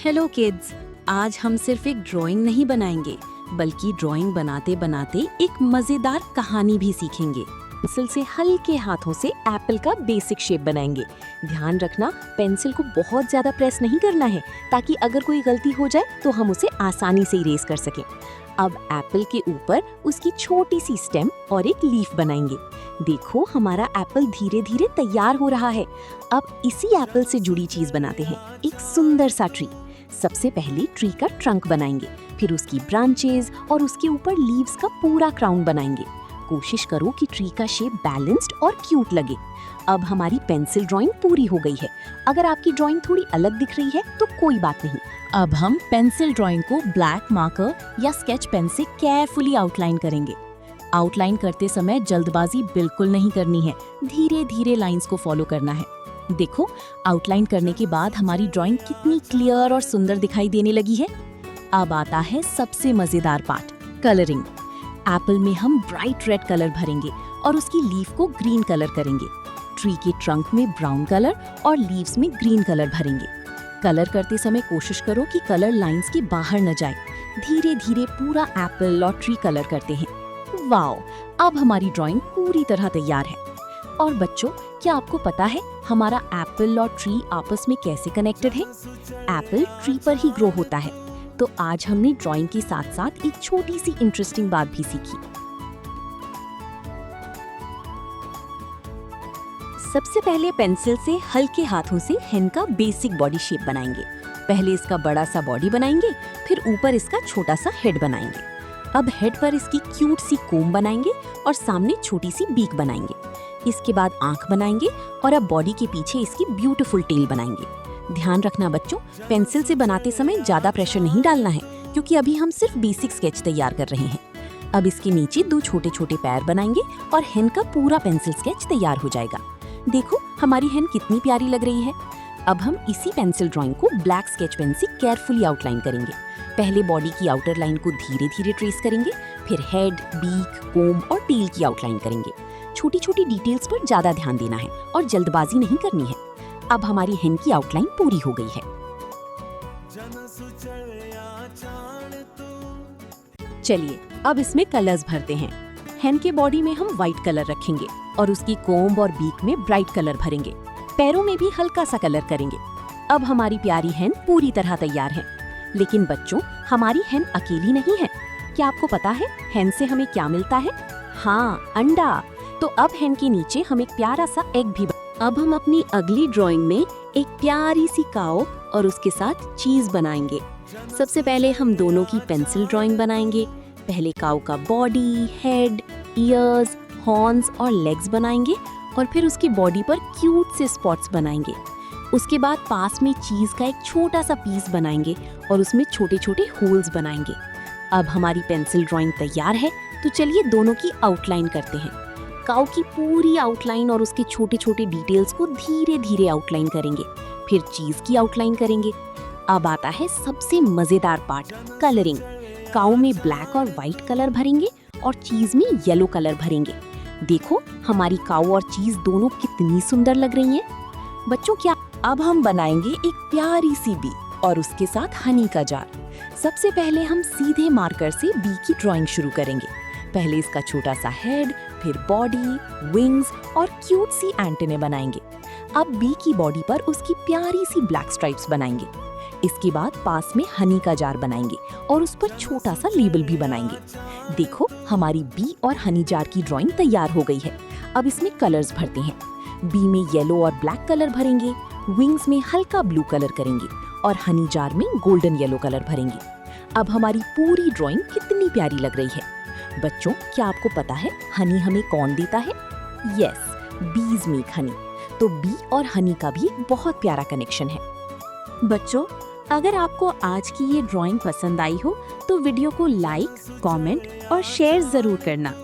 Hello kids, आज हम सिर्फ एक ड्राइंग नहीं बनाएंगे बल्कि ड्राइंग बनाते बनाते एक मजेदार कहानी भी सीखेंगे। पेंसिल से हल्के हाथों से एप्पल का बेसिक शेप बनाएंगे। ध्यान रखना, पेंसिल को बहुत ज्यादा प्रेस नहीं करना है ताकि अगर कोई गलती हो जाए तो हम उसे आसानी से इरेज कर सकें। अब एप्पल के ऊपर उसकी छोटी सी स्टेम और एक लीफ बनाएंगे। देखो, हमारा एप्पल धीरे धीरे तैयार हो रहा है। अब इसी एप्पल से जुड़ी चीज बनाते हैं, एक सुंदर सा ट्री। सबसे पहले ट्री का ट्रंक बनाएंगे, फिर उसकी ब्रांचेस और उसके ऊपर लीव्स का पूरा क्राउन बनाएंगे। कोशिश करो कि ट्री का शेप बैलेंस्ड और क्यूट लगे। अब हमारी पेंसिल ड्राइंग पूरी हो गई है। अगर आपकी ड्राइंग थोड़ी अलग दिख रही है तो कोई बात नहीं। अब हम पेंसिल ड्राइंग को ब्लैक मार्कर या स्केच पेन से केयरफुली आउटलाइन करेंगे। आउटलाइन करते समय जल्दबाजी बिल्कुल नहीं करनी है, धीरे धीरे लाइंस को फॉलो करना है। देखो, आउटलाइन करने के बाद हमारी ड्राइंग कितनी क्लियर और सुंदर दिखाई देने लगी है। अब आता है सबसे मजेदार पार्ट, कलरिंग। एप्पल में हम ब्राइट रेड कलर भरेंगे और उसकी लीफ को ग्रीन कलर करेंगे। ट्री के ट्रंक में ब्राउन कलर और लीव्स में ग्रीन कलर भरेंगे। कलर करते समय कोशिश करो कि कलर लाइंस के बाहर न जाए। धीरे धीरे पूरा एप्पल और ट्री कलर करते हैं। वाओ, अब हमारी ड्राइंग पूरी तरह तैयार है। और बच्चों, क्या आपको पता है हमारा एप्पल और ट्री आपस में कैसे कनेक्टेड है? एप्पल ट्री पर ही ग्रो होता है। तो आज हमने ड्राइंग के साथ साथ एक छोटी सी इंटरेस्टिंग बात भी सीखी। सबसे पहले पेंसिल से हल्के हाथों से हेन का बेसिक बॉडी शेप बनाएंगे। पहले इसका बड़ा सा बॉडी बनाएंगे, फिर ऊपर इसका छोटा सा हेड बनाएंगे। अब हेड पर इसकी क्यूट सी कोम बनाएंगे और सामने छोटी सी बीक बनाएंगे। इसके बाद आंख बनाएंगे और अब बॉडी के पीछे इसकी ब्यूटीफुल टेल बनाएंगे। ध्यान रखना बच्चों, पेंसिल से बनाते समय ज्यादा प्रेशर नहीं डालना है क्योंकि अभी हम सिर्फ बेसिक स्केच तैयार कर रहे हैं। अब इसके नीचे 2 छोटे छोटे पैर बनाएंगे और हेन का पूरा पेंसिल स्केच तैयार हो जाएगा। देखो, हमारी हेन कितनी प्यारी लग रही है। अब हम इसी पेंसिल ड्राइंग को ब्लैक स्केच पेन से केयरफुली आउटलाइन करेंगे। पहले बॉडी की आउटर लाइन को धीरे धीरे ट्रेस करेंगे, फिर हेड, बीक, कोम और टेल की आउटलाइन करेंगे। छोटी छोटी डिटेल्स पर ज्यादा ध्यान देना है और जल्दबाजी नहीं करनी है। अब हमारी हेन की आउटलाइन पूरी हो गई है। चलिए, अब इसमें कलर्स भरते हैं। हेन के बॉडी में हम व्हाइट कलर रखेंगे और उसकी कोम्ब और बीक में ब्राइट कलर भरेंगे। पैरों में भी हल्का सा कलर करेंगे। अब हमारी प्यारी हेन पूरी तरह तैयार है। लेकिन बच्चों, हमारी हेन अकेली नहीं है। क्या आपको पता है हेन से हमें क्या मिलता है? हाँ, अंडा। तो अब हेन के नीचे हम एक प्यारा सा एग भी अब हम अपनी अगली ड्राइंग में एक प्यारी सी काऊ और उसके साथ चीज बनाएंगे। सबसे पहले हम दोनों की पेंसिल ड्राइंग बनाएंगे। पहले काऊ का बॉडी, हेड, ईयर्स, हॉर्न्स और लेग्स बनाएंगे और फिर उसकी बॉडी पर क्यूट से स्पॉट्स बनाएंगे। उसके बाद पास में चीज का एक छोटा सा पीस बनाएंगे और उसमें छोटे छोटे होल्स बनाएंगे। अब हमारी पेंसिल ड्राइंग तैयार है, तो चलिए दोनों की आउटलाइन करते हैं। काऊ की पूरी आउटलाइन और उसके छोटे छोटे डिटेल्स को धीरे धीरे आउटलाइन करेंगे, फिर चीज की आउटलाइन करेंगे। अब आता है सबसे मजेदार पार्ट, कलरिंग। काऊ में ब्लैक और व्हाइट कलर भरेंगे और चीज में येलो कलर भरेंगे। देखो, हमारी काऊ और चीज दोनों कितनी सुंदर लग रही हैं। बच्चों, क्या अब हम बनाएंगे एक प्यारी सी बी और उसके साथ हनी का जार। सबसे पहले हम सीधे मार्कर से बी की ड्राइंग शुरू करेंगे। पहले इसका छोटा सा हेड, फिर बॉडी, विंग्स और क्यूट सी एंटेने बनाएंगे। अब बी की बॉडी पर उसकी प्यारी सी ब्लैक स्ट्राइप्स बनाएंगे। इसके बाद पास में हनी का जार बनाएंगे और उस पर छोटा सा लेबल भी बनाएंगे। देखो, हमारी बी और हनी जार की ड्राइंग तैयार हो गई है। अब इसमें कलर्स भरते हैं। बी में येलो और ब्लैक कलर भरेंगे, विंग्स में हल्का ब्लू कलर करेंगे और हनी जार में गोल्डन येलो कलर भरेंगे। अब हमारी पूरी ड्राइंग कितनी प्यारी लग रही है। बच्चों, क्या आपको पता है हनी हमें कौन देता है? यस, बीज मेक हनी। तो बी और हनी का भी एक बहुत प्यारा कनेक्शन है। बच्चों, अगर आपको आज की ये ड्राइंग पसंद आई हो तो वीडियो को लाइक, कमेंट और शेयर जरूर करना।